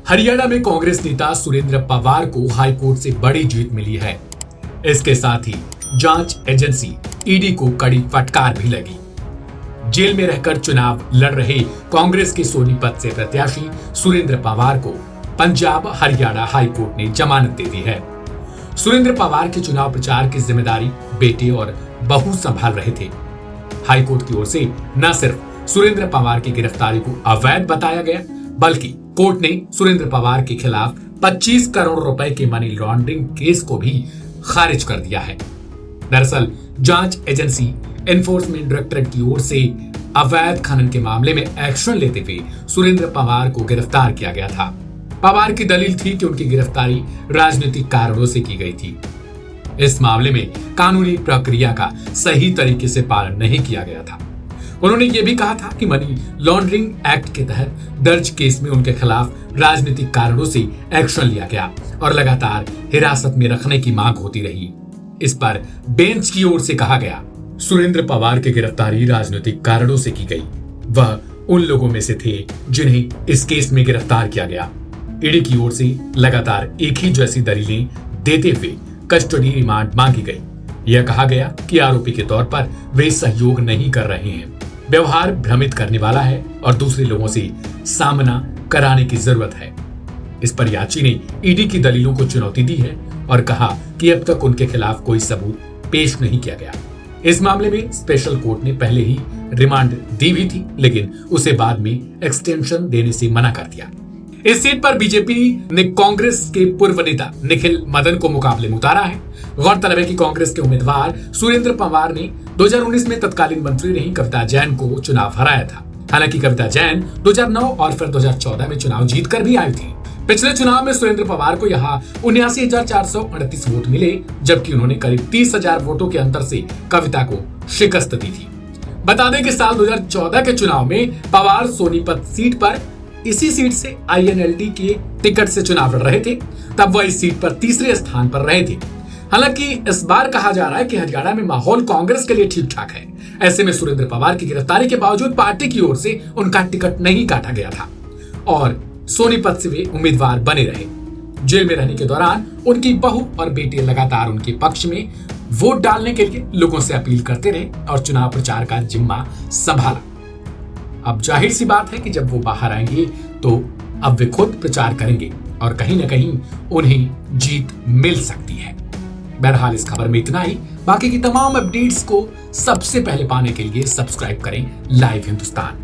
हरियाणा में कांग्रेस नेता सुरेंद्र पवार को हाईकोर्ट से बड़ी जीत मिली है। इसके साथ ही जांच एजेंसी ईडी को कड़ी फटकार भी लगी। जेल में रहकर चुनाव लड़ रहे कांग्रेस के सोनीपत से प्रत्याशी सुरेंद्र पवार को पंजाब हरियाणा हाईकोर्ट ने जमानत दे दी है। सुरेंद्र पवार के चुनाव प्रचार की जिम्मेदारी बेटे और बहू संभाल रहे थे। हाईकोर्ट की ओर से न सिर्फ सुरेंद्र पवार की गिरफ्तारी को अवैध बताया गया, बल्कि कोर्ट ने सुरेंद्र पवार के खिलाफ 25 करोड़ रुपए के मनी लॉन्ड्रिंग केस को भी खारिज कर दिया है। दरअसल जांच एजेंसी एनफोर्समेंट डायरेक्टरेट की ओर से अवैध खनन के मामले में एक्शन लेते हुए सुरेंद्र पवार को गिरफ्तार किया गया था। पवार की दलील थी कि उनकी गिरफ्तारी राजनीतिक कारणों से की गई थी। इस मामले में कानूनी प्रक्रिया का सही तरीके से पालन नहीं किया गया था। उन्होंने ये भी कहा था कि मनी लॉन्ड्रिंग एक्ट के तहत दर्ज केस में उनके खिलाफ राजनीतिक कारणों से एक्शन लिया गया और लगातार हिरासत में रखने की मांग होती रही। इस पर बेंच की ओर से कहा गया, सुरेंद्र पवार की गिरफ्तारी राजनीतिक कारणों से की गई। वह उन लोगों में से थे जिन्हें इस केस में गिरफ्तार किया गया। ईडी की ओर से लगातार एक ही जैसी दलीलें देते हुए कस्टडी रिमांड मांगी गई। यह कहा गया कि आरोपी के तौर पर वे सहयोग नहीं कर रहे हैं, व्यवहार भ्रमित करने वाला है और दूसरे लोगों से सामना कराने की जरूरत है। इस पर याची ने ईडी की दलीलों को चुनौती दी है और कहा कि अब तक उनके खिलाफ कोई सबूत पेश नहीं किया गया। इस मामले में स्पेशल कोर्ट ने पहले ही रिमांड दी भी थी, लेकिन उसे बाद में एक्सटेंशन देने से मना कर दिया। इस सीट पर बीजेपी ने कांग्रेस के पूर्व नेता निखिल मदन को मुकाबले में उतारा है। गौरतलब है कि कांग्रेस के उम्मीदवार सुरेंद्र पवार ने 2019 में तत्कालीन मंत्री रही कविता जैन को चुनाव हराया था। हालांकि कविता जैन 2009 और फिर 2014 में चुनाव जीतकर भी आई थी। पिछले चुनाव में सुरेंद्र पवार को यहाँ 79,438 वोट मिले, जबकि उन्होंने करीब 30,000 वोटों के अंतर से कविता को शिकस्त दी थी। बता दें कि साल 2014 के चुनाव में पवार सोनीपत सीट पर इसी सीट से INLD के टिकट से चुनाव लड़ रहे थे। तब वह इस सीट पर तीसरे स्थान पर रहे थे। हालांकि इस बार कहा जा रहा है कि हरियाणा में माहौल कांग्रेस के लिए ठीक ठाक है। ऐसे में सुरेंद्र पवार की गिरफ्तारी के बावजूद पार्टी की ओर से उनका टिकट नहीं काटा गया था और सोनीपत से वे उम्मीदवार बने रहे। जेल में रहने के दौरान उनकी बहू और बेटे लगातार उनके पक्ष में वोट डालने के लिए लोगों से अपील करते रहे और चुनाव प्रचार का जिम्मा संभाला। अब जाहिर सी बात है कि जब वो बाहर आएंगे तो अब वे खुद प्रचार करेंगे और कहीं ना कहीं उन्हें जीत मिल सकती है। बहरहाल इस खबर में इतना ही। बाकी की तमाम अपडेट्स को सबसे पहले पाने के लिए सब्सक्राइब करें लाइव हिंदुस्तान।